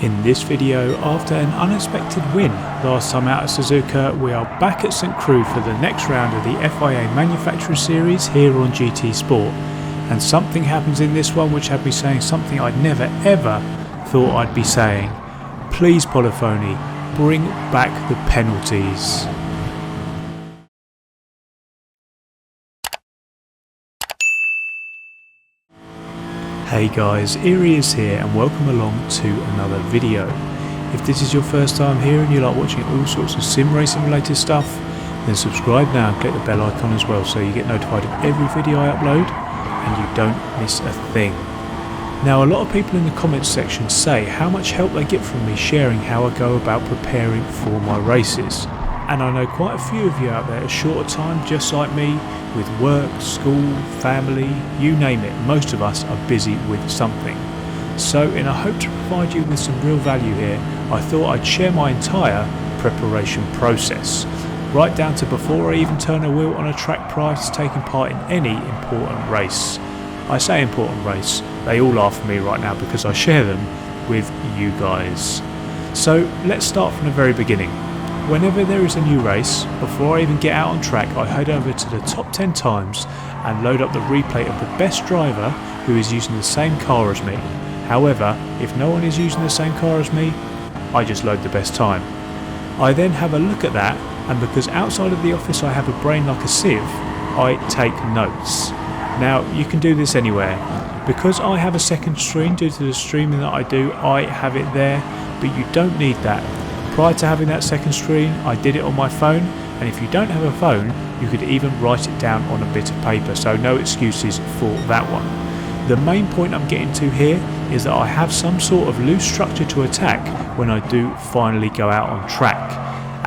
In this video, after an unexpected win last time out at Suzuka, we are back at St Crew for the next round of the FIA Manufacturer Series here on GT Sport. And something happens in this one which had me saying something I'd never ever thought I'd be saying. Please Polyphony, bring back the penalties. Hey guys, Eerie is here and welcome along to another video. If this is your first time here and you like watching all sorts of sim racing related stuff, then subscribe now and click the bell icon as well so you get notified of every video I upload and you don't miss a thing. Now, a lot of people in the comments section say how much help they get from me sharing how I go about preparing for my races. And I know quite a few of you out there a shorter time just like me, with work, school, family, you name it. Most of us are busy with something. So in a hope to provide you with some real value here, I thought I'd share my entire preparation process, right down to before I even turn a wheel on a track prior to taking part in any important race. I say important race, they all laugh at me right now because I share them with you guys. So let's start from the very beginning. Whenever there is a new race, before I even get out on track, I head over to the top 10 times and load up the replay of the best driver who is using the same car as me. However, if no one is using the same car as me, I just load the best time. I then have a look at that, and because outside of the office I have a brain like a sieve, I take notes. Now, you can do this anywhere. Because I have a second screen due to the streaming that I do, I have it there, but you don't need that. Prior to having that second screen, I did it on my phone, and if you don't have a phone, you could even write it down on a bit of paper, so no excuses for that one. The main point I'm getting to here is that I have some sort of loose structure to attack when I do finally go out on track.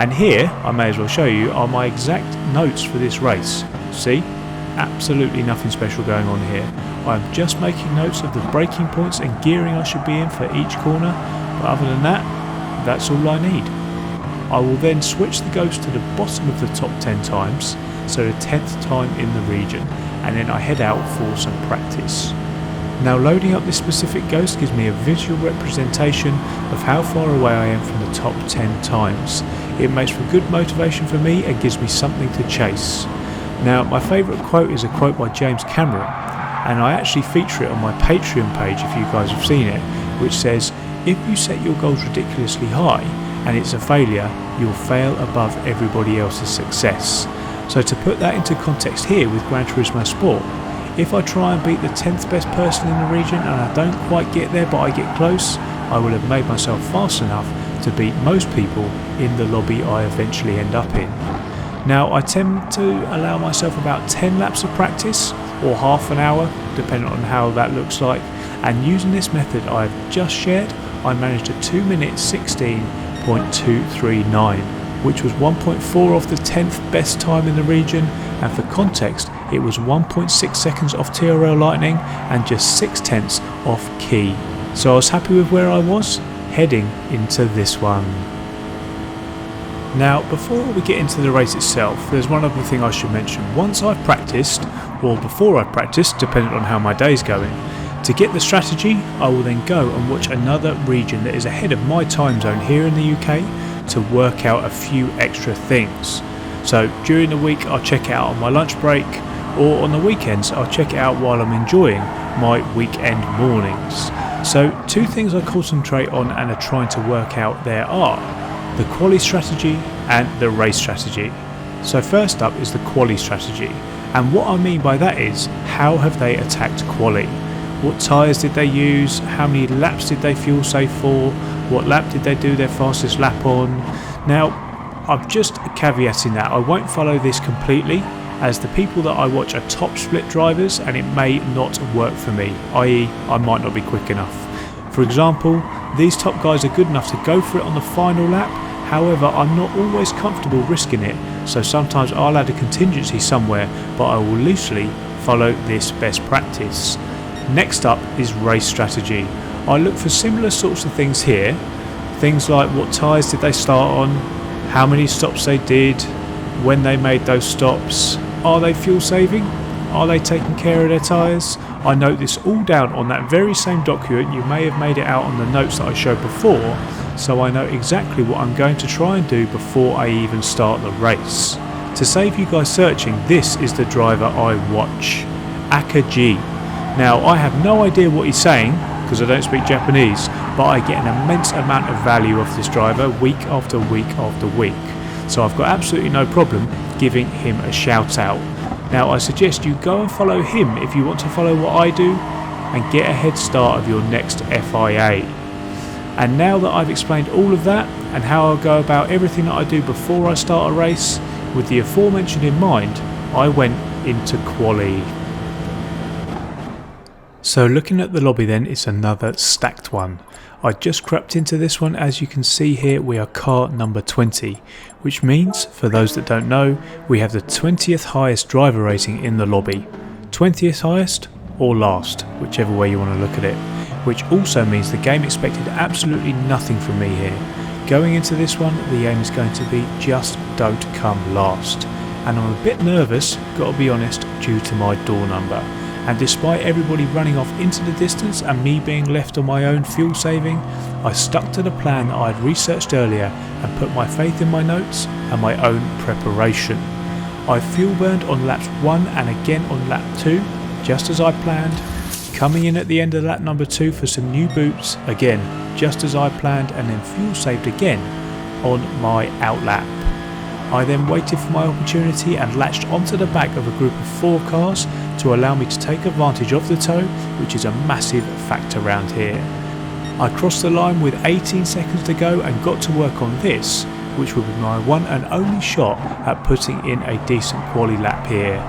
And here, I may as well show you, are my exact notes for this race. See? Absolutely nothing special going on here. I'm just making notes of the braking points and gearing I should be in for each corner, but other than that, that's all I need. I will then switch the ghost to the bottom of the top 10 times, so the 10th time in the region, and then I head out for some practice. Now, loading up this specific ghost gives me a visual representation of how far away I am from the top 10 times. It makes for good motivation for me and gives me something to chase. Now, my favourite quote is a quote by James Cameron, and I actually feature it on my Patreon page if you guys have seen it, which says, "If you set your goals ridiculously high and it's a failure, you'll fail above everybody else's success." So to put that into context here with Gran Turismo Sport, if I try and beat the 10th best person in the region and I don't quite get there but I get close, I will have made myself fast enough to beat most people in the lobby I eventually end up in. Now, I tend to allow myself about 10 laps of practice or half an hour, depending on how that looks like, and using this method I've just shared, I managed a 2 minute 16.239, which was 1.4 off the 10th best time in the region, and for context it was 1.6 seconds off TRL Lightning and just 0.6 off Key. So I was happy with where I was heading into this one. Now, before we get into the race itself, there's one other thing I should mention. Once I've practiced, or before I've practiced, depending on how my day's going, to get the strategy, I will then go and watch another region that is ahead of my time zone here in the UK to work out a few extra things. So during the week I'll check it out on my lunch break, or on the weekends I'll check it out while I'm enjoying my weekend mornings. So two things I concentrate on and are trying to work out there are the quali strategy and the race strategy. So first up is the quali strategy, and what I mean by that is how have they attacked quali? What tyres did they use? How many laps did they fuel save for? What lap did they do their fastest lap on? Now, I'm just caveating that I won't follow this completely, as the people that I watch are top split drivers and it may not work for me, i.e. I might not be quick enough. For example, these top guys are good enough to go for it on the final lap, however I'm not always comfortable risking it, so sometimes I'll add a contingency somewhere, but I will loosely follow this best practice. Next up is race strategy. I look for similar sorts of things here, things like what tyres did they start on, how many stops they did, when they made those stops, are they fuel saving, Are they taking care of their tyres? I note this all down on that very same document. You may have made it out on the notes that I showed before, so I know exactly what I'm going to try and do before I even start the race. To save you guys searching, this is the driver I watch, Akaji. Now I have no idea what he's saying because I don't speak Japanese, but I get an immense amount of value off this driver week after week after week. So I've got absolutely no problem giving him a shout out. Now I suggest you go and follow him if you want to follow what I do and get a head start of your next FIA. And now that I've explained all of that and how I'll go about everything that I do before I start a race, with the aforementioned in mind, I went into quali. So looking at the lobby then, it's another stacked one. I just crept into this one. As you can see here, we are car number 20, which means, for those that don't know, we have the 20th highest driver rating in the lobby. 20th highest or last, whichever way you want to look at it, which also means the game expected absolutely nothing from me here. Going into this one, the aim is going to be just don't come last. And I'm a bit nervous, gotta be honest, due to my door number. And despite everybody running off into the distance and me being left on my own fuel saving, I stuck to the plan that I had researched earlier and put my faith in my notes and my own preparation. I fuel burned on laps 1 and again on lap 2, just as I planned. Coming in at the end of lap number 2 for some new boots, again, just as I planned, and then fuel saved again on my outlap. I then waited for my opportunity and latched onto the back of a group of 4 cars to allow me to take advantage of the tow, which is a massive factor around here. I crossed the line with 18 seconds to go and got to work on this, which will be my one and only shot at putting in a decent quali lap here.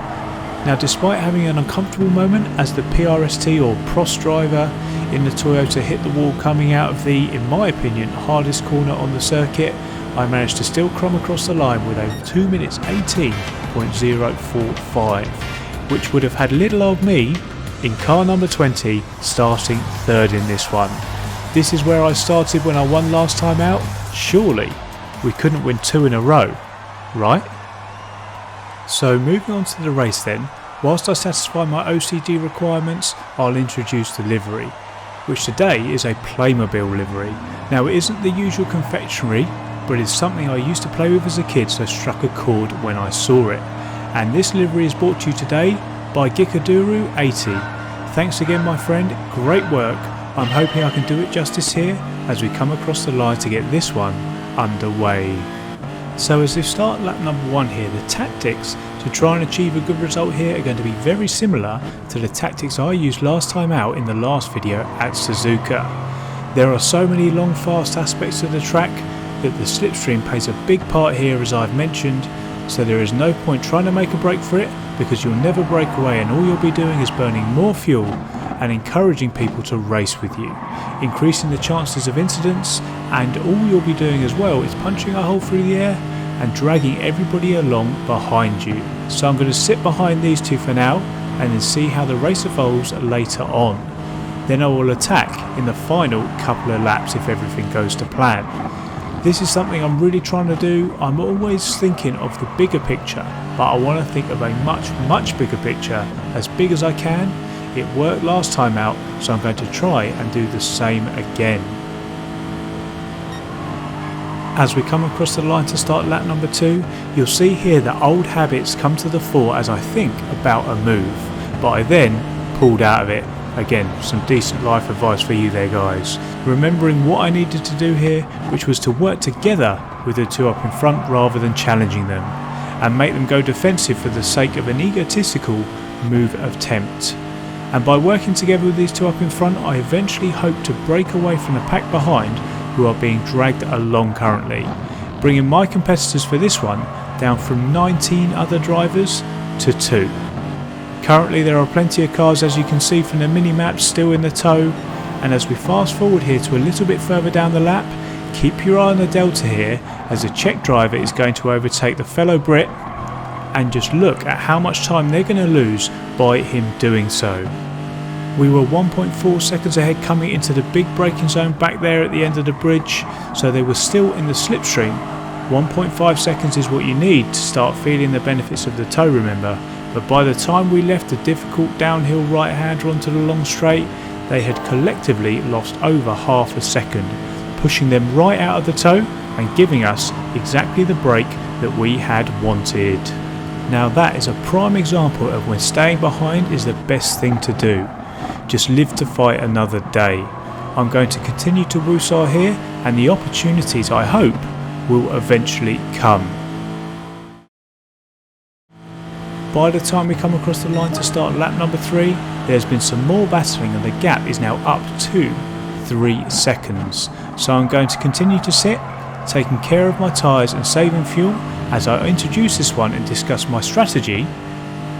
Now, despite having an uncomfortable moment as the PRST or Prost driver in the Toyota hit the wall coming out of the, in my opinion, hardest corner on the circuit, I managed to still crumb across the line with a 2 minutes 18.045, which would have had little old me in car number 20 starting 3rd in this one. This is where I started when I won last time out. Surely we couldn't win 2 in a row, right? So moving on to the race then, whilst I satisfy my OCD requirements, I'll introduce the livery, which today is a Playmobil livery. Now it isn't the usual confectionery, but it's something I used to play with as a kid, so struck a chord when I saw it. And this livery is brought to you today by Gikaduru80. Thanks again my friend, great work. I'm hoping I can do it justice here as we come across the line to get this one underway. So as we start lap number 1 here, the tactics to try and achieve a good result here are going to be very similar to the tactics I used last time out in the last video at Suzuka. There are so many long fast aspects of the track that the slipstream plays a big part here, as I've mentioned, so there is no point trying to make a break for it because you'll never break away and all you'll be doing is burning more fuel and encouraging people to race with you, increasing the chances of incidents, and all you'll be doing as well is punching a hole through the air and dragging everybody along behind you. So I'm going to sit behind these two for now and then see how the race evolves later on. Then I will attack in the final couple of laps if everything goes to plan. This is something I'm really trying to do. I'm always thinking of the bigger picture, but I want to think of a much bigger picture, as big as I can. It worked last time out, so I'm going to try and do the same again. As we come across the line to start lap number 2, you'll see here that old habits come to the fore as I think about a move, but I then pulled out of it. Again, some decent life advice for you there guys. Remembering what I needed to do here, which was to work together with the two up in front rather than challenging them, and make them go defensive for the sake of an egotistical move attempt. And by working together with these two up in front, I eventually hope to break away from the pack behind who are being dragged along currently, bringing my competitors for this one down from 19 other drivers to 2. Currently there are plenty of cars, as you can see from the mini-map, still in the tow, and as we fast forward here to a little bit further down the lap, keep your eye on the delta here as the Czech driver is going to overtake the fellow Brit, and just look at how much time they're going to lose by him doing so. We were 1.4 seconds ahead coming into the big braking zone back there at the end of the bridge, so they were still in the slipstream. 1.5 seconds is what you need to start feeling the benefits of the tow, remember, but by the time we left the difficult downhill right-hander onto the long straight, they had collectively lost over half a second, pushing them right out of the tow and giving us exactly the break that we had wanted. Now that is a prime example of when staying behind is the best thing to do. Just live to fight another day. I'm going to continue to woosah here, and the opportunities, I hope, will eventually come. By the time we come across the line to start lap number 3, there's been some more battling and the gap is now up to 3 seconds. So I'm going to continue to sit, taking care of my tyres and saving fuel as I introduce this one and discuss my strategy,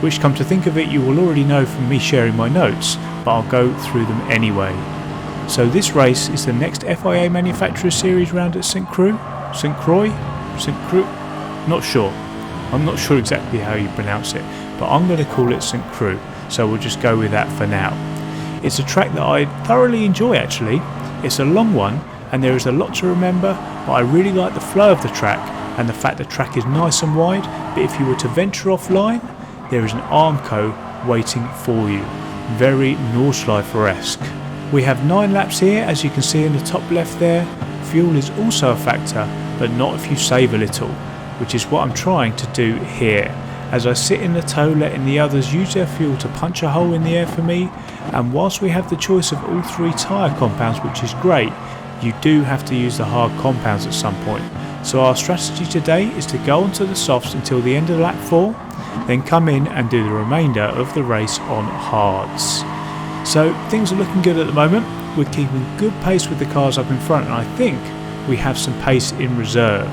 which, come to think of it, you will already know from me sharing my notes, but I'll go through them anyway. So this race is the next FIA Manufacturer Series round at St Croix? Not sure. I'm not sure exactly how you pronounce it, but I'm going to call it St Croix, so we'll just go with that for now. It's a track that I thoroughly enjoy actually. It's a long one and there is a lot to remember, but I really like the flow of the track and the fact the track is nice and wide, but if you were to venture offline, there is an Armco waiting for you. Very Nordschleifer-esque. We have 9 laps here, as you can see in the top left there. Fuel is also a factor, but not if you save a little, which is what I'm trying to do here. As I sit in the tow, letting the others use their fuel to punch a hole in the air for me, and whilst we have the choice of all 3 tyre compounds, which is great, you do have to use the hard compounds at some point. So our strategy today is to go onto the softs until the end of lap 4, then come in and do the remainder of the race on hards. So things are looking good at the moment. We're keeping good pace with the cars up in front, and I think we have some pace in reserve.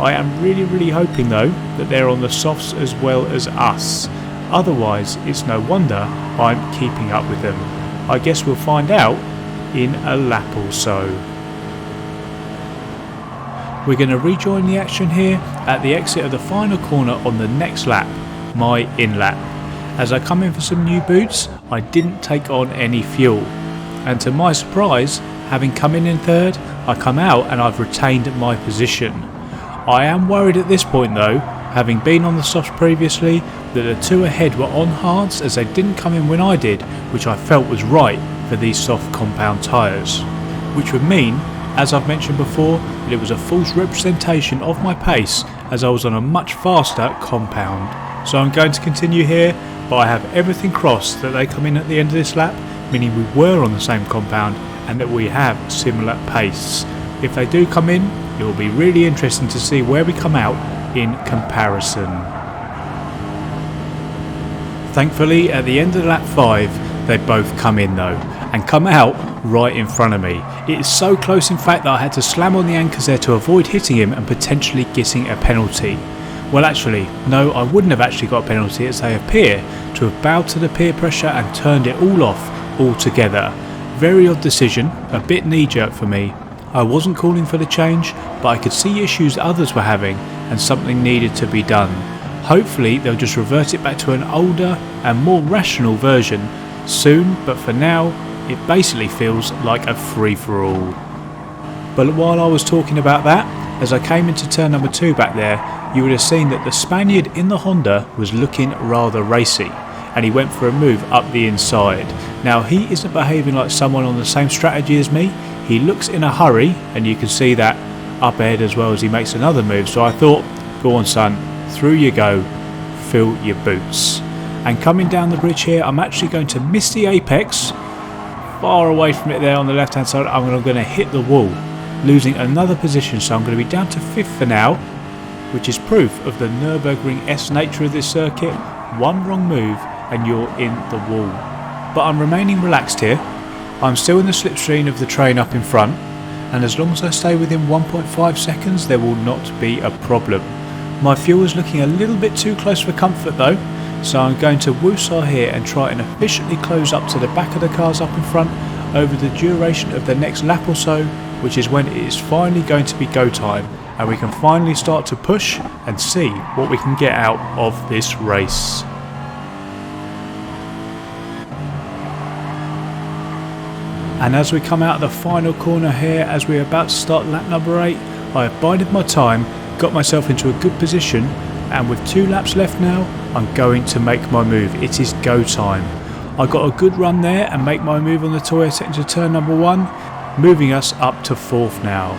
I am really hoping though that they're on the softs as well as us. Otherwise it's no wonder I'm keeping up with them. I guess we'll find out in a lap or so. We're going to rejoin the action here at the exit of the final corner on the next lap, my in lap. As I come in for some new boots, I didn't take on any fuel, and to my surprise, having come in 3rd, I come out and I've retained my position. I am worried at this point though, having been on the softs previously, that the 2 ahead were on hards as they didn't come in when I did, which I felt was right for these soft compound tyres. Which would mean, as I've mentioned before, that it was a false representation of my pace as I was on a much faster compound. So I'm going to continue here, but I have everything crossed that they come in at the end of this lap, meaning we were on the same compound and that we have similar pace. If they do come in, it will be really interesting to see where we come out in comparison. Thankfully, at the end of lap 5, they both come in though, and come out right in front of me. It is so close in fact that I had to slam on the anchors there to avoid hitting him and potentially getting a penalty. Well actually, no, I wouldn't have actually got a penalty, as they appear to have bowed to the peer pressure and turned it all off altogether. Very odd decision, a bit knee-jerk for me. I wasn't calling for the change, but I could see issues others were having and something needed to be done. Hopefully they'll just revert it back to an older and more rational version soon, but for now it basically feels like a free-for-all. But while I was talking about that, as I came into turn number 2 back there, you would have seen that the Spaniard in the Honda was looking rather racy, and he went for a move up the inside. Now he isn't behaving like someone on the same strategy as me. He looks in a hurry, and you can see that up ahead as well as he makes another move. So I thought, go on son, through you go, fill your boots. And coming down the bridge here, I'm actually going to miss the apex, far away from it there on the left hand side. I'm going to hit the wall, losing another position, so I'm going to be down to 5th for now, which is proof of the Nürburgring-esque nature of this circuit. One wrong move and you're in the wall. But I'm remaining relaxed here. I'm still in the slipstream of the train up in front, and as long as I stay within 1.5 seconds there will not be a problem. My fuel is looking a little bit too close for comfort though, so I'm going to woosah here and try and efficiently close up to the back of the cars up in front over the duration of the next lap or so, which is when it is finally going to be go time and we can finally start to push and see what we can get out of this race. And as we come out of the final corner here, as we're about to start lap number 8, I have bided my time, got myself into a good position, and with 2 laps left now, I'm going to make my move. It is go time. I got a good run there and make my move on the Toyota into turn number 1, moving us up to 4th now.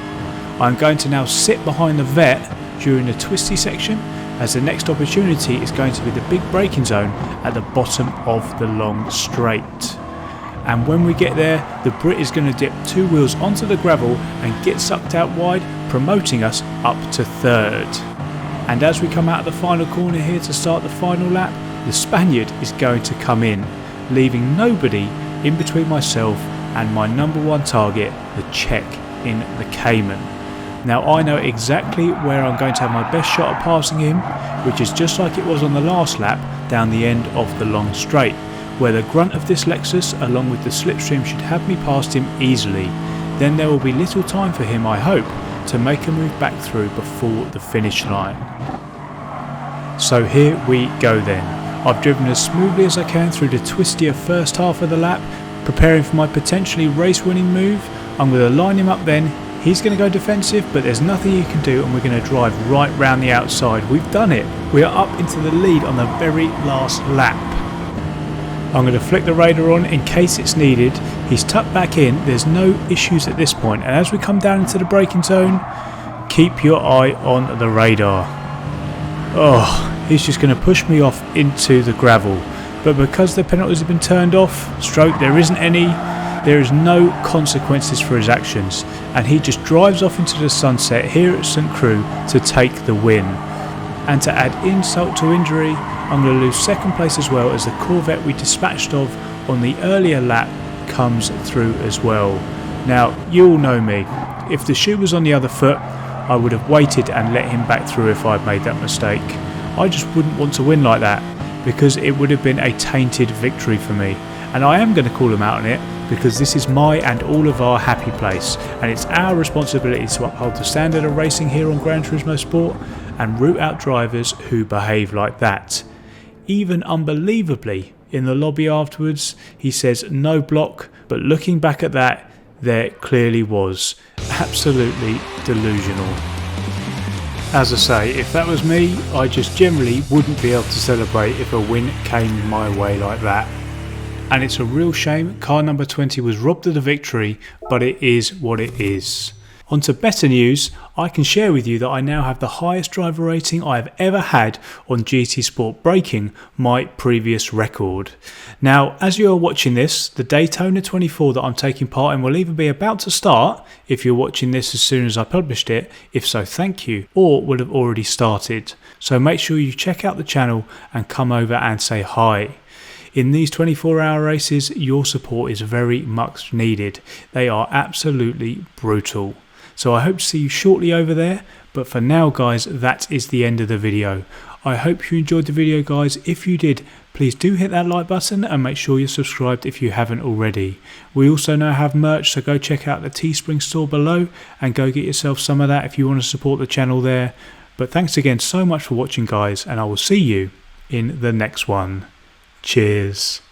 I'm going to now sit behind the vet during the twisty section, as the next opportunity is going to be the big braking zone at the bottom of the long straight. And when we get there, the Brit is going to dip 2 wheels onto the gravel and get sucked out wide, promoting us up to 3rd. And as we come out of the final corner here to start the final lap, the Spaniard is going to come in, leaving nobody in between myself and my number 1 target, the Czech in the Cayman. Now I know exactly where I'm going to have my best shot at passing him, which is just like it was on the last lap down the end of the long straight, where the grunt of this Lexus along with the slipstream should have me past him easily. Then there will be little time for him, I hope, to make a move back through before the finish line. So here we go then. I've driven as smoothly as I can through the twistier first half of the lap, preparing for my potentially race winning move. I'm going to line him up then. He's going to go defensive, but there's nothing he can do, and we're going to drive right round the outside. We've done it. We are up into the lead on the very last lap. I'm going to flick the radar on in case it's needed. He's tucked back in. There's no issues at this point. And as we come down into the braking zone, keep your eye on the radar. Oh, he's just going to push me off into the gravel. But because the penalties have been turned off, stroke, there isn't any. There is no consequences for his actions, and he just drives off into the sunset here at St. Crew to take the win. And to add insult to injury, I'm going to lose 2nd place as well, as the Corvette we dispatched of on the earlier lap comes through as well. Now, you all know me. If the shoe was on the other foot, I would have waited and let him back through if I'd made that mistake. I just wouldn't want to win like that, because it would have been a tainted victory for me. And I am going to call him out on it, because this is my and all of our happy place, and it's our responsibility to uphold the standard of racing here on Gran Turismo Sport and root out drivers who behave like that. Even unbelievably, in the lobby afterwards, he says no block, but looking back at that, there clearly was. Absolutely delusional. As I say, if that was me, I just generally wouldn't be able to celebrate if a win came my way like that. And it's a real shame car number 20 was robbed of the victory, but it is what it is. On to better news, I can share with you that I now have the highest driver rating I have ever had on GT Sport, breaking my previous record. Now, as you are watching this, the Daytona 24 that I'm taking part in will either be about to start, if you're watching this as soon as I published it, if so thank you, or will have already started. So make sure you check out the channel and come over and say hi. In these 24-hour races, your support is very much needed. They are absolutely brutal. So I hope to see you shortly over there. But for now, guys, that is the end of the video. I hope you enjoyed the video, guys. If you did, please do hit that like button and make sure you're subscribed if you haven't already. We also now have merch, so go check out the Teespring store below and go get yourself some of that if you want to support the channel there. But thanks again so much for watching, guys, and I will see you in the next one. Cheers.